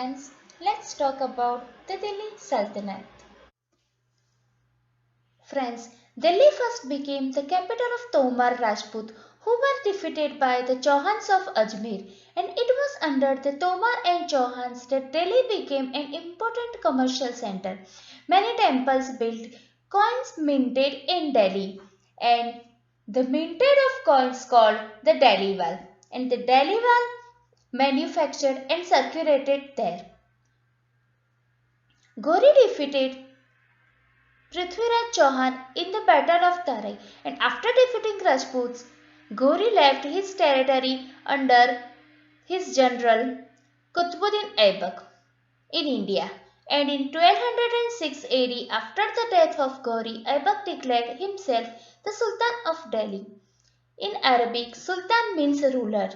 friends, let's talk about the Delhi Sultanate. Friends, Delhi first became the capital of Tomar Rajput, who were defeated by the Chauhans of Ajmer, and it was under the Tomar and Chauhans that Delhi became an important commercial center. Many temples built, coins minted in Delhi, and the minted of coins called the Delhi Wall, and the Delhi Wall manufactured and circulated there. Ghori defeated Prithviraj Chauhan in the Battle of Tarai, and after defeating Rajputs, Ghori left his territory under his general Qutbuddin Aibak in India. And in 1206 AD, after the death of Ghori, Aibak declared himself the Sultan of Delhi. In Arabic, Sultan means ruler.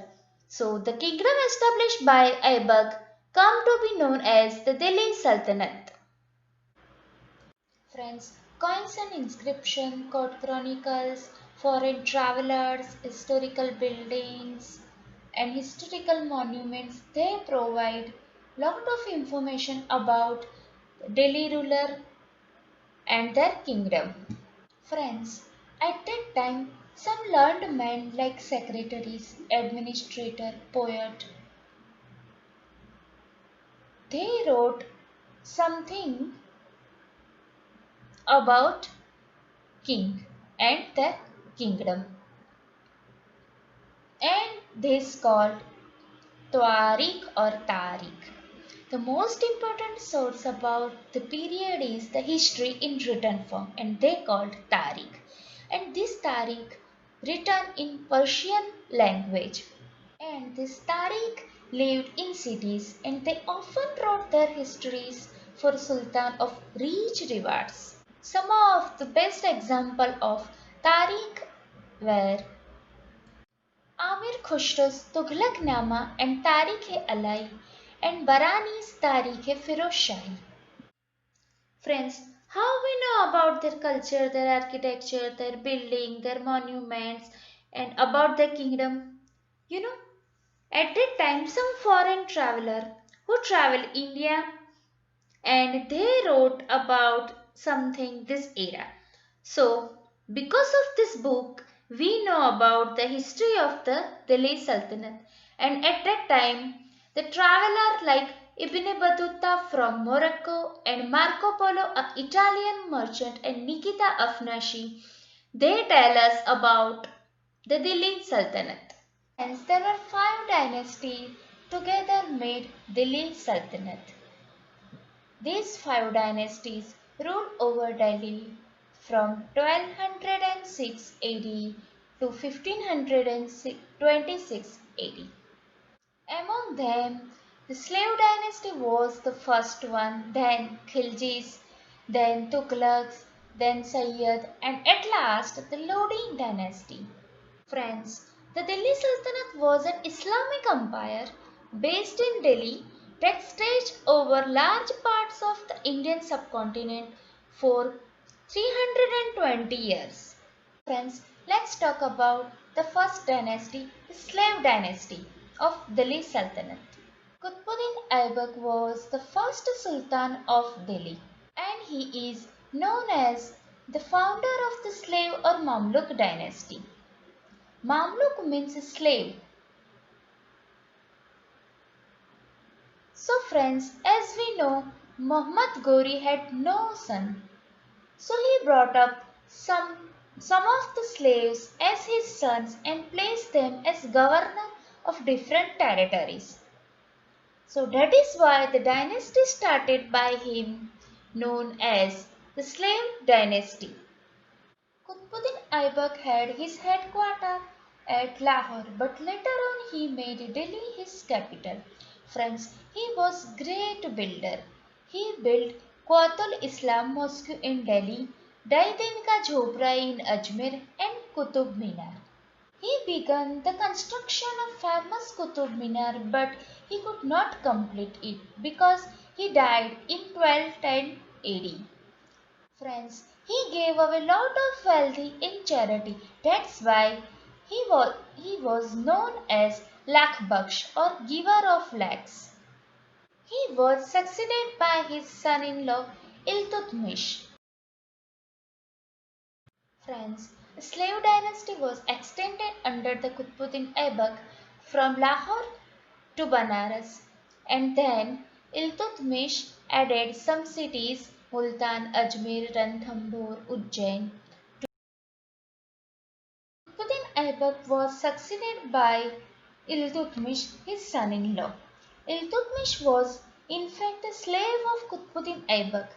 So the kingdom established by Aibak come to be known as the Delhi Sultanate. Friends, coins and inscription, court chronicles, foreign travelers, historical buildings and historical monuments, they provide lot of information about Delhi ruler and their kingdom. Friends, at that time, some learned men like secretaries, administrator, poet, they wrote something about king and the kingdom, and this called Tariq or Tariq. The most important source about the period is the history in written form, and they called Tariq. And this Tariq written in Persian language. And this Tariq lived in cities, and they often wrote their histories for Sultan of rich rewards. Some of the best example of Tariq were Amir Khusro's Tughlaqnama and Tariq-e-Alai and Barani's Tariq-e-Firoz Shahi. Friends, how we know about their culture, their architecture, their building, their monuments and about their kingdom? You know, at that time some foreign traveler who traveled India and they wrote about something this era. So, because of this book, we know about the history of the Delhi Sultanate. And at that time, the traveler like Ibn Battuta from Morocco and Marco Polo, an Italian merchant, and Nikita Afnashi, they tell us about the Delhi Sultanate. Hence, there were five dynasties together made Delhi Sultanate. These five dynasties ruled over Delhi from 1206 AD to 1526 AD. Among them, the slave dynasty was the first one, then Khiljis, then Tughlaqs, then Sayyid, and at last the Lodi dynasty. Friends, the Delhi Sultanate was an Islamic empire based in Delhi that stretched over large parts of the Indian subcontinent for 320 years. Friends, let's talk about the first dynasty, the slave dynasty of Delhi Sultanate. Qutbuddin Aibak was the first Sultan of Delhi, and he is known as the founder of the slave or Mamluk dynasty. Mamluk means slave. So friends, as we know, Muhammad Ghori had no son. So he brought up some of the slaves as his sons and placed them as governor of different territories. So that is why the dynasty started by him, known as the slave dynasty. Qutbuddin Aibak had his headquarters at Lahore, but later on he made Delhi his capital. Friends, he was great builder. He built Quatul Islam Mosque in Delhi, Daitin Ka Jhopra in Ajmer and Qutub Minar. He began the construction of famous Qutub Minar, but he could not complete it because he died in 1210 AD. Friends, he gave away a lot of wealth in charity. That's why he was known as Lakh Baksh or giver of lakhs. He was succeeded by his son-in-law Iltutmish. Friends, the slave dynasty was extended under the Qutbuddin Aibak from Lahore to Banaras, and then Iltutmish added some cities Multan, Ajmer, Ranthambore, Ujjain. Qutbuddin Aibak was succeeded by Iltutmish, his son-in-law. Iltutmish was in fact a slave of Qutbuddin Aibak.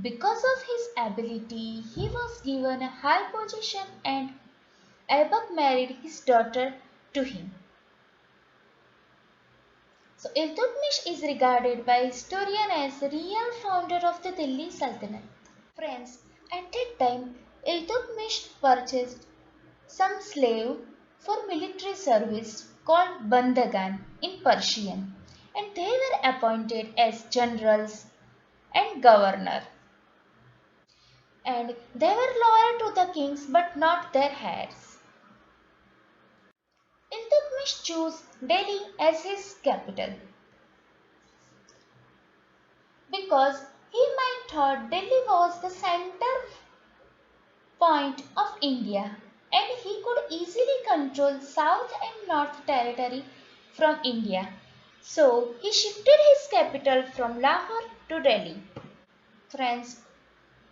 Because of his ability, he was given a high position and Aibak married his daughter to him. So Iltutmish is regarded by historians as the real founder of the Delhi Sultanate. Friends, at that time, Iltutmish purchased some slave for military service called Bandagan in Persian, and they were appointed as generals and governor. And they were loyal to the kings but not their heads. Iltutmish chose Delhi as his capital because he might thought Delhi was the center point of India and he could easily control South and North territory from India. So he shifted his capital from Lahore to Delhi. Friends,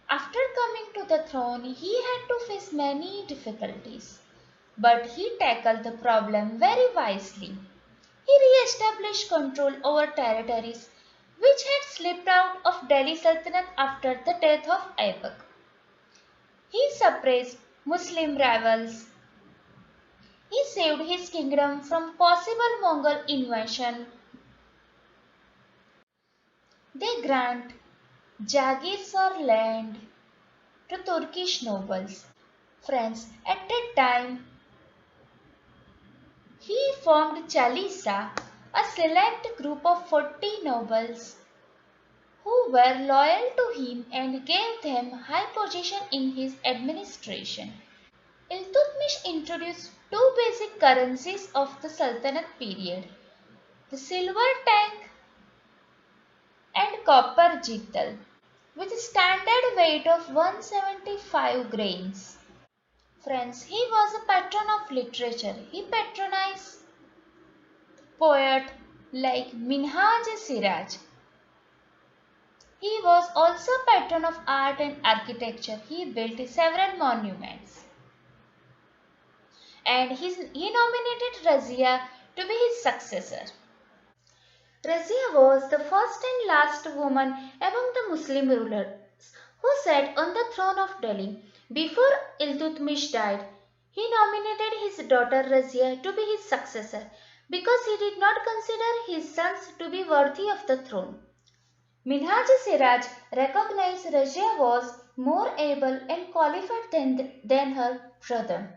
after coming to the throne, he had to face many difficulties. But he tackled the problem very wisely. He re-established control over territories which had slipped out of Delhi Sultanate after the death of Aibak. He suppressed Muslim rebels. He saved his kingdom from possible Mongol invasion. They grant Jagirs or land to Turkish nobles. Friends, at that time, he formed Chalisa, a select group of 40 nobles who were loyal to him and gave them high position in his administration. Iltutmish introduced two basic currencies of the Sultanate period, the silver tank and copper jittal, with a standard weight of 175 grains. Friends, he was a patron of literature. He patronized poets like Minhaj Siraj. He was also patron of art and architecture. He built several monuments. And he nominated Razia to be his successor. Razia was the first and last woman among the Muslim rulers who sat on the throne of Delhi. Before Iltutmish died, he nominated his daughter Razia to be his successor because he did not consider his sons to be worthy of the throne. Minhaj Siraj recognized Razia was more able and qualified than her brother.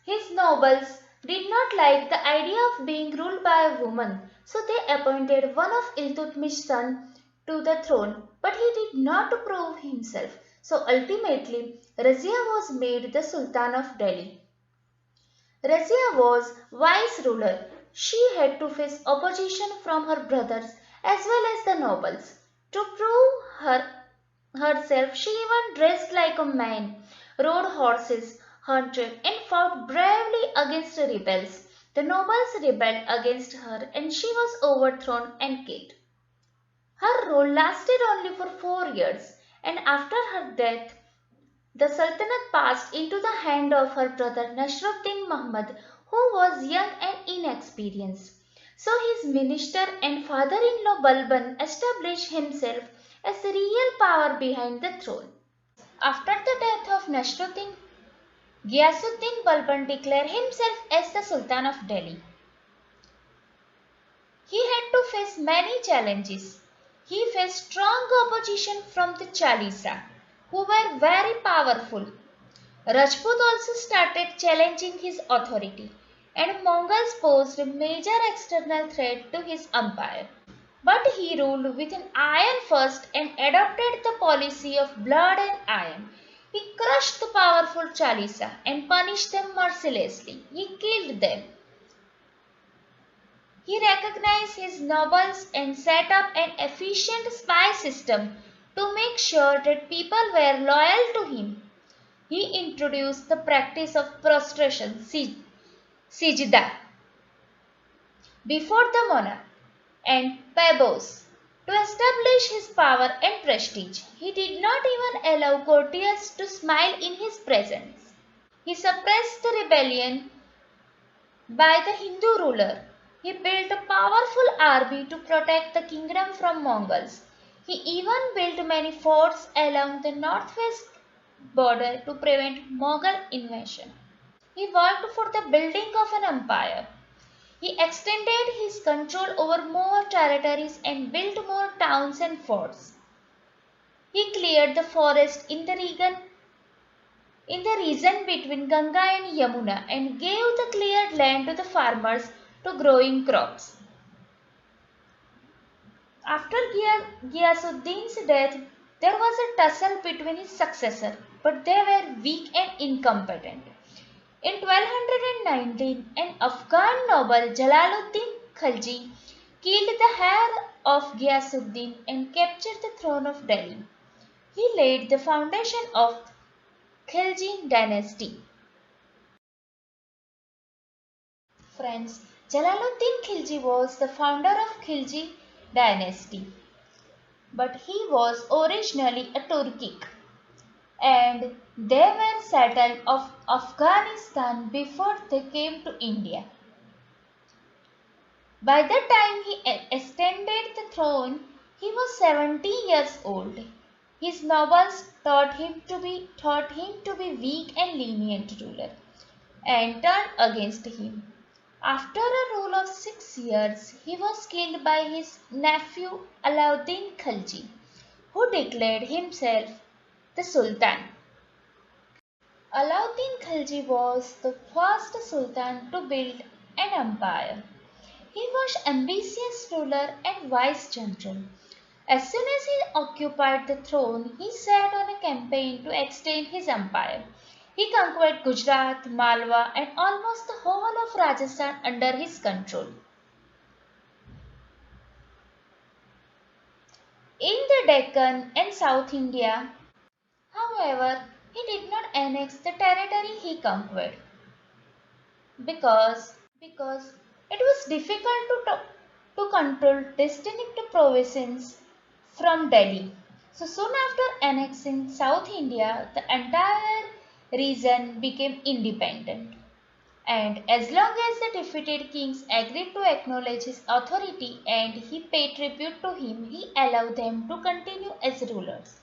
His nobles did not like the idea of being ruled by a woman, so they appointed one of Iltutmish's sons to the throne, but he did not prove himself. So ultimately, Razia was made the Sultan of Delhi. Razia was vice ruler. She had to face opposition from her brothers as well as the nobles. To prove herself, she even dressed like a man, rode horses, hunted, and fought bravely against rebels. The nobles rebelled against her and she was overthrown and killed. Her rule lasted only for 4 years, and after her death, the Sultanate passed into the hand of her brother Nasruddin Muhammad, who was young and inexperienced. So his minister and father-in-law Balban established himself as the real power behind the throne. After the death of Nasruddin, Ghiyasuddin Balban declared himself as the Sultan of Delhi. He had to face many challenges. He faced strong opposition from the Chalisa, who were very powerful. Rajput also started challenging his authority, and Mongols posed a major external threat to his empire. But he ruled with an iron fist and adopted the policy of blood and iron. He crushed the powerful Chalisa and punished them mercilessly. He killed them. He recognized his nobles and set up an efficient spy system to make sure that people were loyal to him. He introduced the practice of prostration, sijda, before the monarch, and pebos to establish his power and prestige. He did not even allow courtiers to smile in his presence. He suppressed the rebellion by the Hindu ruler. He built a powerful army to protect the kingdom from Mongols. He even built many forts along the northwest border to prevent Mughal invasion. He worked for the building of an empire. He extended his control over more territories and built more towns and forts. He cleared the forest in the region between Ganga and Yamuna and gave the cleared land to the farmers to growing crops. After Ghiyasuddin's death, there was a tussle between his successors, but they were weak and incompetent. In 1219, an Afghan noble Jalaluddin Khalji killed the heir of Ghiyasuddin and captured the throne of Delhi. He laid the foundation of Khilji dynasty. Friends, Jalaluddin Khilji was the founder of Khilji dynasty, but he was originally a Turkic and they were settled of Afghanistan before they came to India. By the time he ascended the throne, he was 70 years old. His nobles thought him to be weak and lenient ruler and turned against him. After a rule of 6 years, he was killed by his nephew Alauddin Khalji, who declared himself the Sultan. Alauddin Khalji was the first Sultan to build an empire. He was ambitious ruler and vice general. As soon as he occupied the throne, he set on a campaign to extend his empire. He conquered Gujarat, Malwa, and almost the whole of Rajasthan under his control. In the Deccan and South India, however, he did not annex the territory he conquered because it was difficult to control distinct provinces from Delhi. So soon after annexing South India, the entire region became independent. And as long as the defeated kings agreed to acknowledge his authority and he paid tribute to him, he allowed them to continue as rulers.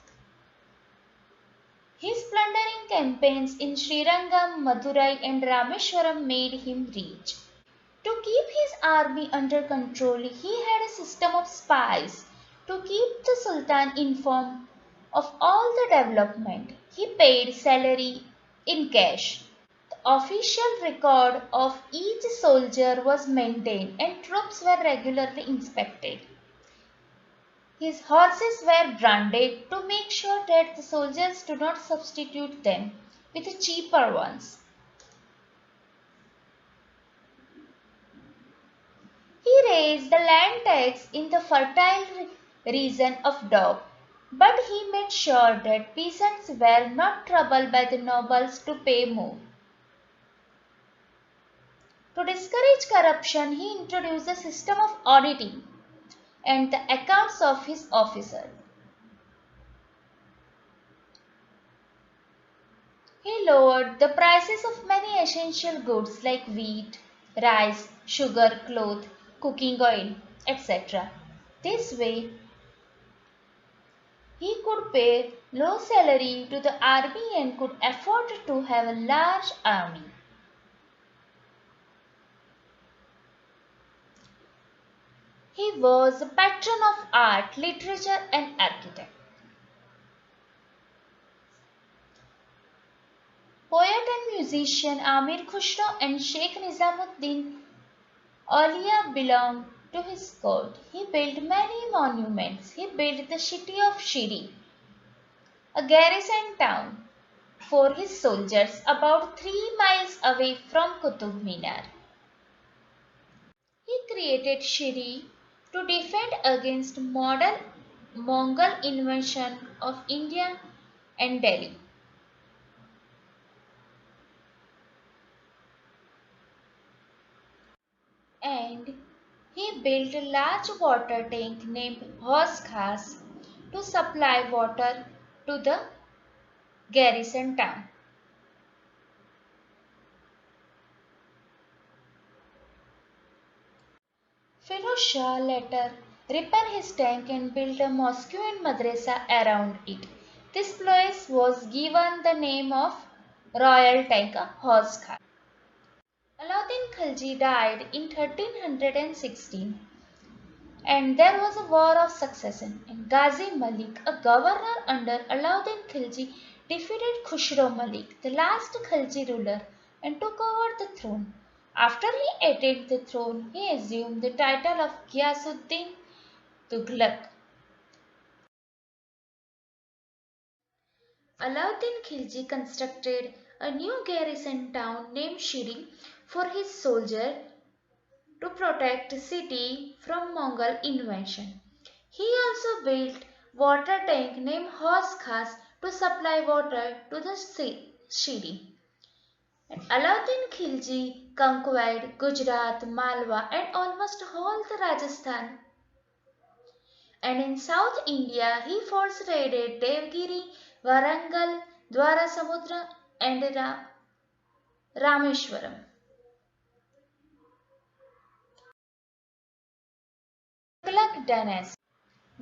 His plundering campaigns in Srirangam, Madurai, and Rameswaram made him rich. To keep his army under control, he had a system of spies to keep the Sultan informed of all the development. He paid salary in cash. The official record of each soldier was maintained and troops were regularly inspected. His horses were branded to make sure that the soldiers do not substitute them with cheaper ones. He raised the land tax in the fertile region of Doab, but he made sure that peasants were not troubled by the nobles to pay more. To discourage corruption, he introduced a system of auditing and the accounts of his officers. He lowered the prices of many essential goods like wheat, rice, sugar, cloth, cooking oil, etc. This way, he could pay low salary to the army and could afford to have a large army. He was a patron of art, literature and architecture. Poet and musician Amir Khusro and Sheikh Nizamuddin Aulia belonged to his court. He built many monuments. He built the city of Shiri, a garrison town, for his soldiers about 3 miles away from Qutub Minar. He created Shiri to defend against modern Mongol invasion of India and Delhi. And he built a large water tank named Haus Khas to supply water to the garrison town. Firoz Shah later repaired his tank and built a mosque and madrasa around it. This place was given the name of Royal Tank Haus Khas. Alauddin Khilji died in 1316 and there was a war of succession. And Ghazi Malik, a governor under Alauddin Khilji, defeated Khusro Malik, the last Khilji ruler, and took over the throne. After he attained the throne, he assumed the title of Ghiyasuddin Tughlaq. Alauddin Khilji constructed a new garrison town named Shiri for his soldiers to protect the city from Mongol invasion. He also built water tank named Haus Khas to supply water to the Shiri. And Alauddin Khilji conquered Gujarat, Malwa and almost all the Rajasthan. And in South India, he force raided Devgiri, Warangal, Dwarasamudra and Rameshwaram. Tughlaq dynasty.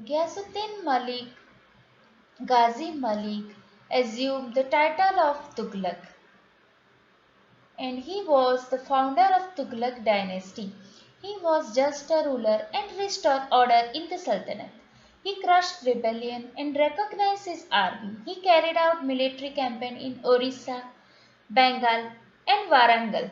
Ghiyasuddin Malik Ghazi Malik assumed the title of Tughlaq and he was the founder of Tughlaq dynasty. He was just a ruler and restored order in the Sultanate. He crushed rebellion and recognized his army. He carried out military campaign in Orissa, Bengal and Warangal.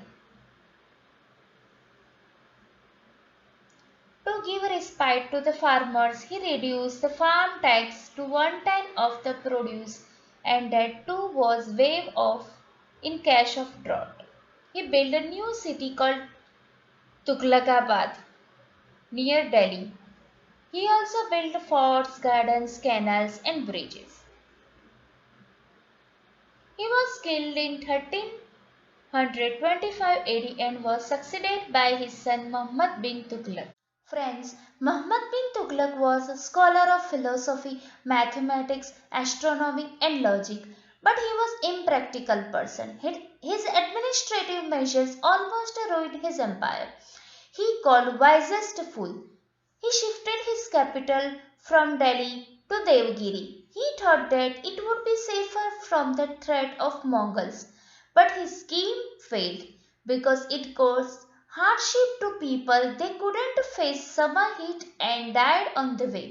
To give respite to the farmers, he reduced the farm tax to 1/10 of the produce and that too was waived off in cash of drought. He built a new city called Tughlaqabad near Delhi. He also built forts, gardens, canals and bridges. He was killed in 1325 AD and was succeeded by his son Muhammad bin Tughlaq. Friends, Muhammad bin Tughlaq was a scholar of philosophy, mathematics, astronomy and logic, but he was impractical person. His administrative measures almost ruined his empire. He called wisest fool. He shifted his capital from Delhi to Devgiri. He thought that it would be safer from the threat of Mongols, but his scheme failed because it caused hardship to people. They couldn't face summer heat and died on the way.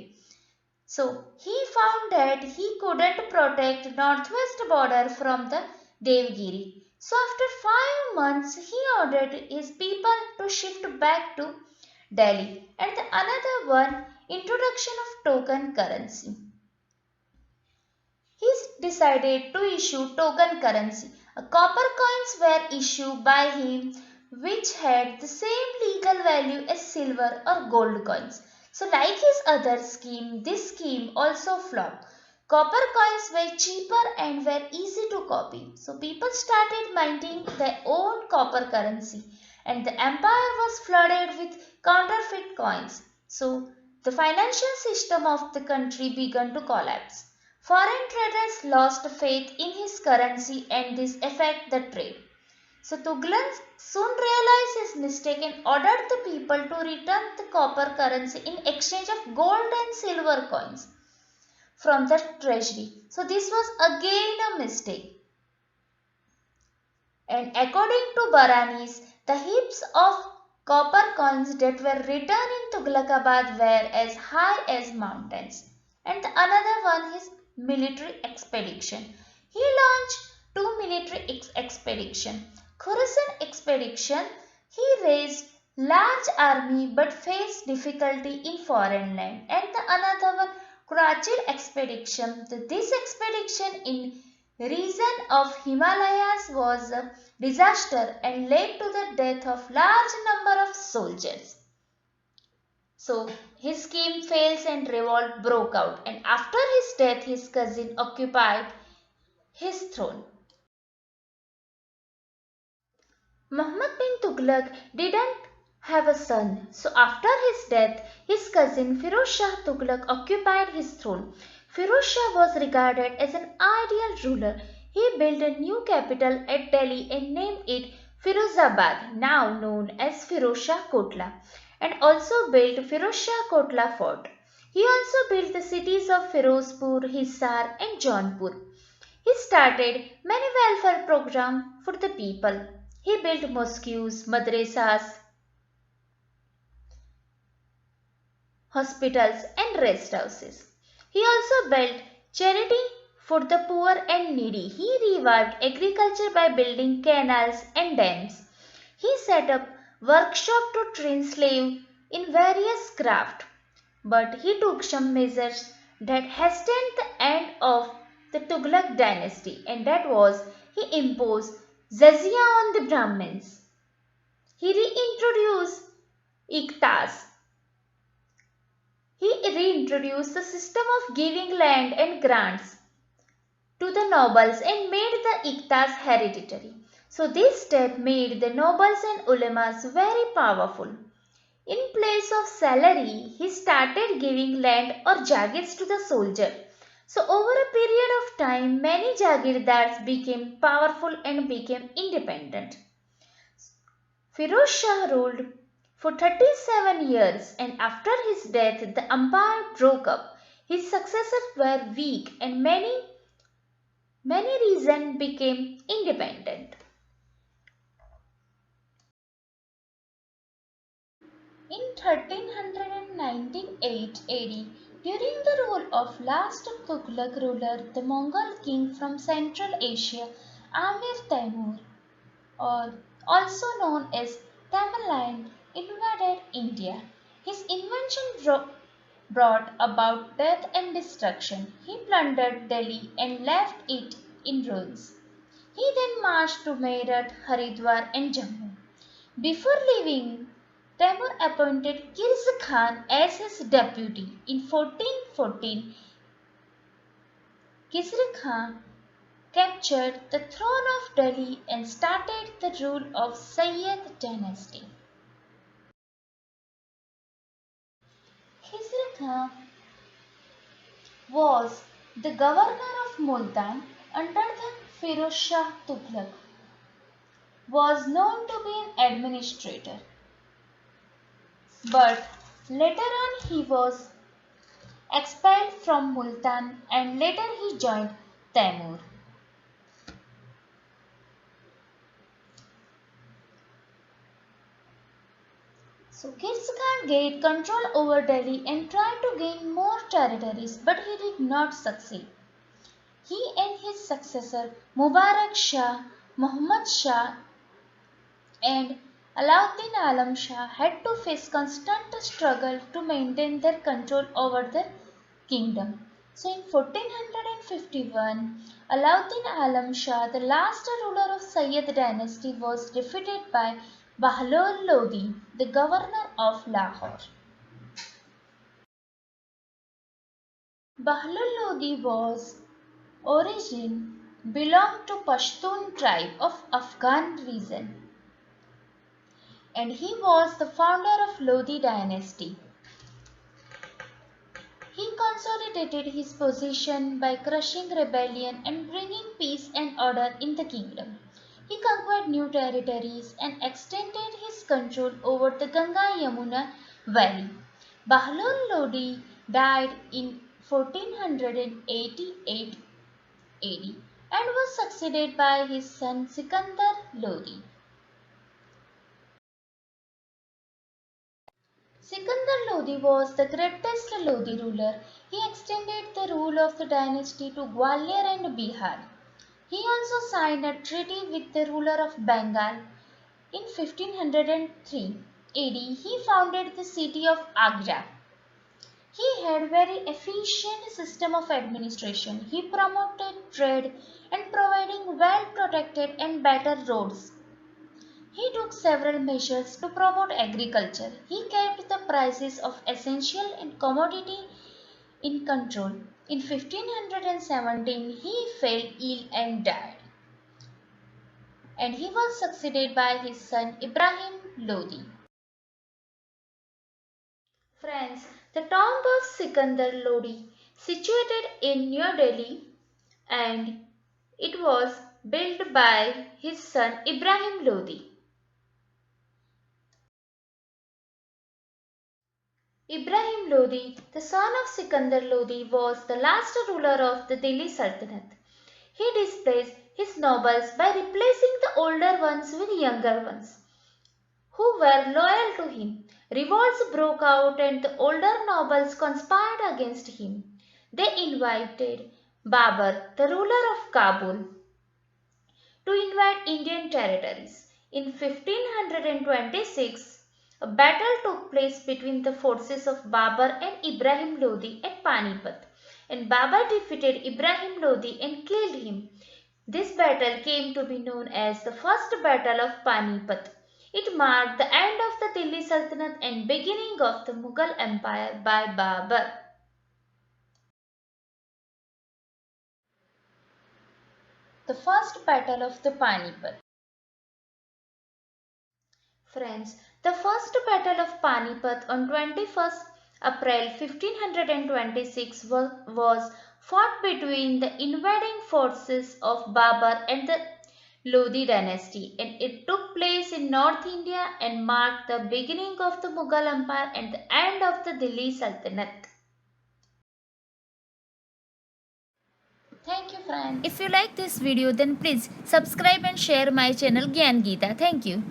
So he found that he couldn't protect northwest border from the Devgiri. So after 5 months he ordered his people to shift back to Delhi and the another one introduction of token currency. He decided to issue token currency. Copper coins were issued by him which had the same legal value as silver or gold coins. So like his other scheme, this scheme also flopped. Copper coins were cheaper and were easy to copy. So people started minting their own copper currency and the empire was flooded with counterfeit coins. So the financial system of the country began to collapse. Foreign traders lost faith in his currency and this affected the trade. So Tughlaq soon realized his mistake and ordered the people to return the copper currency in exchange of gold and silver coins from the treasury. So this was again a mistake. And according to Baranis, the heaps of copper coins that were returned in Tughlaqabad were as high as mountains. And the another one is military expedition. He launched two military expeditions. Khorasan expedition, he raised large army but faced difficulty in foreign land. And the another one, Kurachil expedition. This expedition in region of Himalayas was a disaster and led to the death of large number of soldiers. So his scheme fails and revolt broke out, and after his death his cousin occupied his throne. Muhammad bin Tughlaq didn't have a son, so after his death, his cousin Firoz Shah Tughlaq occupied his throne. Firoz Shah was regarded as an ideal ruler. He built a new capital at Delhi and named it Firozabad, now known as Firoz Shah Kotla, and also built Firoz Shah Kotla Fort. He also built the cities of Firozpur, Hisar, and Jaunpur. He started many welfare programs for the people. He built mosques, madrasas, hospitals, and rest houses. He also built charity for the poor and needy. He revived agriculture by building canals and dams. He set up workshops to train slaves in various crafts. But he took some measures that hastened the end of the Tughlaq dynasty, and that was he imposed jizya on the Brahmins. He reintroduced iktas. He reintroduced the system of giving land and grants to the nobles and made the iktas hereditary. So this step made the nobles and ulemas very powerful. In place of salary, he started giving land or jagirs to the soldier. So over a period of time, many jagirdars became powerful and became independent. Firoz Shah ruled for 37 years, and after his death the empire broke up. His successors were weak and many regions became independent. In 1398 AD, during the rule of last Tughlaq ruler, the Mongol king from Central Asia, Amir Taimur, or also known as Tamerlane, invaded India. His invention brought about death and destruction. He plundered Delhi and left it in ruins. He then marched to Meerut, Haridwar, and Jammu. Before leaving, Taimur appointed Kirz Khan as his deputy. In 1414, Khizr Khan captured the throne of Delhi and started the rule of Sayyid dynasty. Khizr Khan was the governor of Multan under the Firoz Shah Tughlaq, was known to be an administrator, but later on he was expelled from Multan and later he joined Taimur. So Ghilz Khan gained control over Delhi and tried to gain more territories, but he did not succeed. He and his successor Mubarak Shah, Muhammad Shah and Alauddin Alam Shah had to face constant struggle to maintain their control over the kingdom. So in 1451, Alauddin Alam Shah, the last ruler of Sayyid dynasty, was defeated by Bahlol Lodi, the governor of Lahore. Bahlol Lodi was origin belonged to Pashtun tribe of Afghan region, and he was the founder of Lodi dynasty. He consolidated his position by crushing rebellion and bringing peace and order in the kingdom. He conquered new territories and extended his control over the Ganga-Yamuna valley. Bahlol Lodi died in 1488 AD and was succeeded by his son Sikandar Lodi. Sikandar Lodi was the greatest Lodi ruler. He extended the rule of the dynasty to Gwalior and Bihar. He also signed a treaty with the ruler of Bengal. In 1503 AD, he founded the city of Agra. He had very efficient system of administration. He promoted trade and providing well protected and better roads. He took several measures to promote agriculture. He kept the prices of essential and commodity in control. In 1517, he fell ill and died, and he was succeeded by his son Ibrahim Lodi. Friends, the tomb of Sikandar Lodi, situated in New Delhi, and it was built by his son Ibrahim Lodi. Ibrahim Lodi, the son of Sikandar Lodi, was the last ruler of the Delhi Sultanate. He displaced his nobles by replacing the older ones with younger ones, who were loyal to him. Revolts broke out and the older nobles conspired against him. They invited Babur, the ruler of Kabul, to invade Indian territories. In 1526, a battle took place between the forces of Babur and Ibrahim Lodi at Panipat, and Babur defeated Ibrahim Lodi and killed him. This battle came to be known as the First Battle of Panipat. It marked the end of the Delhi Sultanate and beginning of the Mughal Empire by Babur. The First Battle of the Panipat. Friends, the First Battle of Panipat on 21st April 1526 was fought between the invading forces of Babur and the Lodi dynasty, and it took place in North India and marked the beginning of the Mughal Empire and the end of the Delhi Sultanate. Thank you, friends. If you like this video, then please subscribe and share my channel Gyan Geeta. Thank you.